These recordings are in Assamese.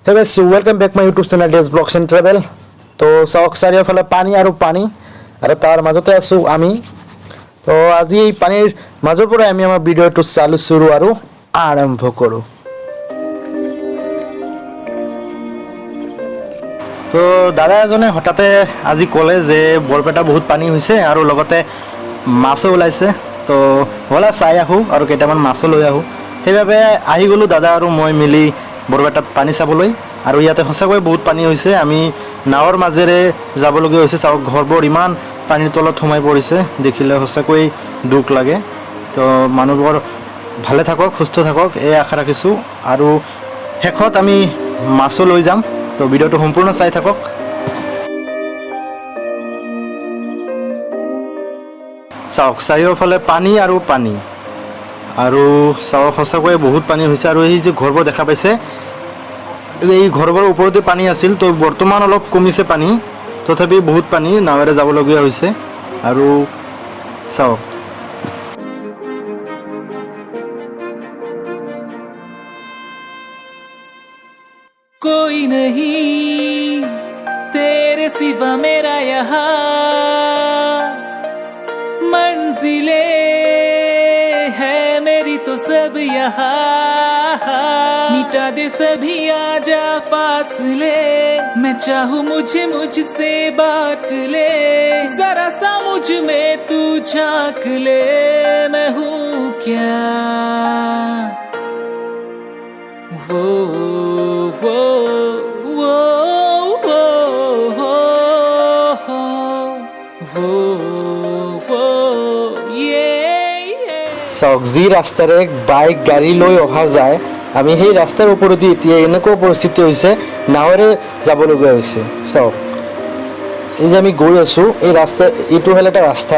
Hey guys, so welcome back my YouTube channel Days Vlogs and Travel. তো চাওক চাৰিওফালে পানী আৰু পানী আৰু তাৰ মাজতে আছোঁ আমি। তো আজি এই পানীৰ মাজৰ পৰা আমি আমাৰ ভিডিঅ'টো চালু শুৰু আৰু আৰম্ভ কৰোঁ। তো দাদা এজনে হঠাতে আজি ক'লে যে বৰপেটা বহুত পানী হৈছে আৰু লগতে মাছো ওলাইছে। তো ব'লা চাই আহোঁ আৰু কেইটামান মাছো লৈ আহোঁ। সেইবাবে আহি গ'লোঁ দাদা আৰু মই মিলি বৰপেটাত পানী চাবলৈ। আৰু ইয়াতে সঁচাকৈ বহুত পানী হৈছে। আমি নাৱৰ মাজেৰে যাবলগীয়া হৈছে। চাওক ঘৰবোৰ ইমান পানীৰ তলত সোমাই পৰিছে, দেখিলে সঁচাকৈ দুখ লাগে। তো মানুহবোৰ ভালে থাকক, সুস্থ থাকক এই আশা ৰাখিছোঁ। আৰু শেষত আমি মাছো লৈ যাম। তো ভিডিঅ'টো সম্পূৰ্ণ চাই থাকক। চাওক চাৰিওফালে পানী আৰু পানী আৰু চাওক সঁচাকৈ বহুত পানী হৈছে। আৰু এই যে ঘৰবোৰ দেখা পাইছে, এই ঘৰবোৰৰ ওপৰতে পানী আছিল। তো বৰ্তমান অলপ কমিছে পানী, তথাপি বহুত পানী, নাৱেৰে যাবলগীয়া হৈছে। আৰু চাওক कोई नहीं तेरे सिवा मेरा यहाँ, मंजिलें है मेरी तो सब यहाँ। मिटा दे सभी आजा फासले, मैं चाहूँ मुझे मुझसे बांट ले। जरा सा मुझ में तू झांक ले, मैं हूँ क्या वो वो वो वो वो ये চাওক যি ৰাস্তাৰে বাইক গাড়ী লৈ অহা যায়, আমি সেই ৰাস্তাৰ ওপৰেদি এতিয়া এনেকুৱা পৰিস্থিতি হৈছে নাৱেৰে যাবলগীয়া হৈছে। চাওক এই যে আমি গৈ আছোঁ, এই ৰাস্তা এইটো হ'ল এটা ৰাস্তা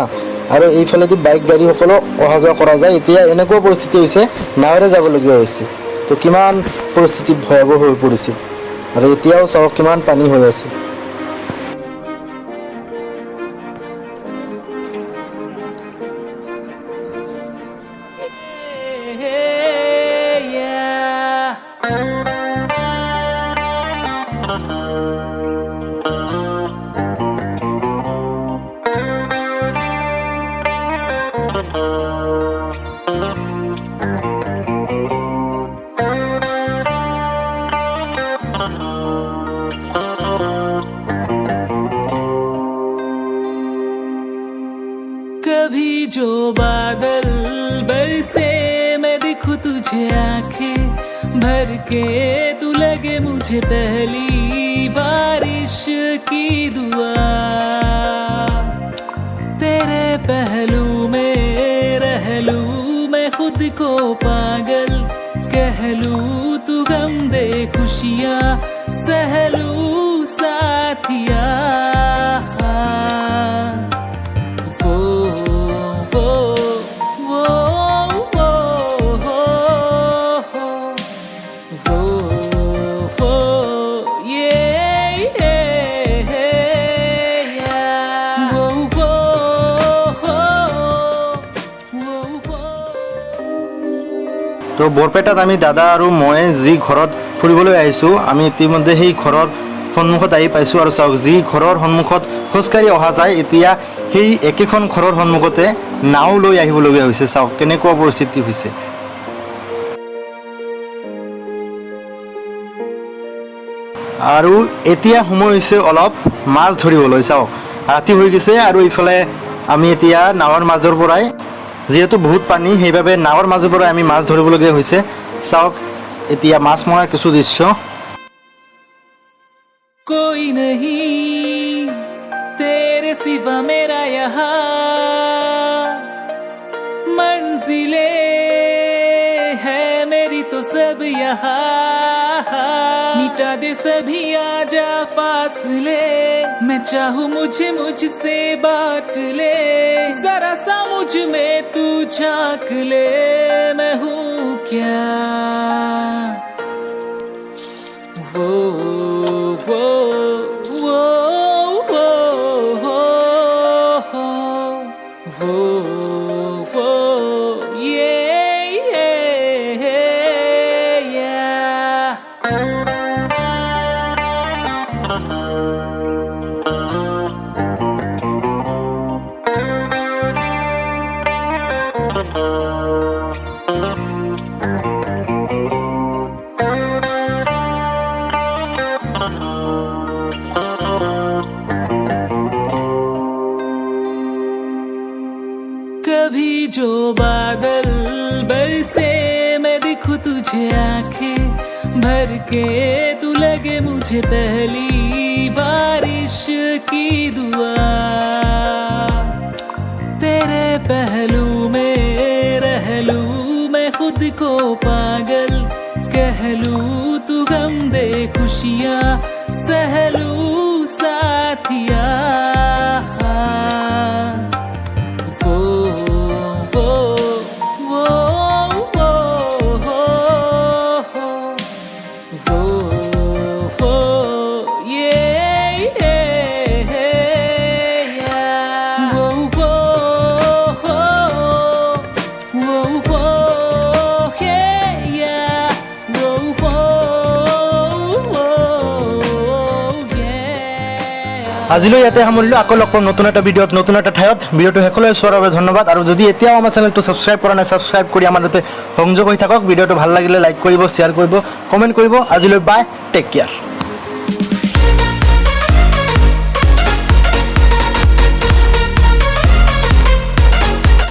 আৰু এইফালেদি বাইক গাড়ীসকলো অহা যোৱা কৰা যায়। এতিয়া এনেকুৱা পৰিস্থিতি হৈছে নাৱেৰে যাবলগীয়া হৈছে। তো কিমান পৰিস্থিতি ভয়াৱহ হৈ পৰিছে আৰু এতিয়াও চাওক কিমান পানী হৈ আছে। कभी जो बादल बरसे मैं दिखूं तुझे आंखें भर के, तू लगे मुझे पहली बारिश की दुआ। तेरे पहलू में रह लूं मैं खुद को पागल कह लूं, तू गम दे खुशियाँ सहलूं साथिया। তো বৰপেটাত আমি দাদা আৰু মই যি ঘৰত ফুৰিবলৈ আহিছোঁ, আমি ইতিমধ্যে সেই ঘৰৰ সন্মুখত আহি পাইছোঁ। আৰু চাওক যি ঘৰৰ সন্মুখত খোজকাঢ়ি অহা যায়, এতিয়া সেই একেখন ঘৰৰ সন্মুখতে নাও লৈ আহিবলগীয়া হৈছে। চাওক কেনেকুৱা পৰিস্থিতি হৈছে। আৰু এতিয়া সময় হৈছে অলপ মাছ ধৰিবলৈ। চাওক ৰাতি হৈ গৈছে আৰু এইফালে আমি এতিয়া নাৱৰ মাজৰ পৰাই, যিহেতু বহুত পানী সেইবাবে নাৱৰ মাজৰ পৰাই আমি মাছ ধৰিবলগীয়া হৈছে। চাওক এতিয়া মাছ মৰাৰ কিছু দৃশ্য। कोई नहीं तेरे सिवा मेरा यहाँ, मंजिलें है मेरी तो सब यहाँ। मिटा दे सभी आजा फासले, मैं चाहूँ मुझे मुझसे बांट ले। जरा सा मुझ में तू झांक ले, मैं हूँ क्या वो वो वो वो वो ये जो बादल बरसे मैं दिखूं तुझे आंखें भर के, तू लगे मुझे पहली बारिश की दुआ। तेरे पहलू में रह लूं मैं खुद को पागल, कह लूं तू गम दे खुशियाँ सहलूं साथिया। वो वो वो वो वो ये वो वो আজিলৈ ইয়াতে সামৰিলোঁ। আকৌ লগ পাম নতুন এটা ভিডিঅ'ত নতুন এটা ঠাইত। ভিডিঅ'টো শেষলৈ চোৱাৰ বাবে ধন্যবাদ। আৰু যদি এতিয়াও আমাৰ চেনেলটো ছাবস্ক্ৰাইব কৰা নাই, ছাবস্ক্ৰাইব কৰি আমাৰ সৈতে সংযোগ হৈ থাকক। ভিডিঅ'টো ভাল লাগিলে লাইক কৰিব, শ্বেয়াৰ কৰিব, কমেণ্ট কৰিব। আজিলৈ বাই, টেক কেয়াৰ।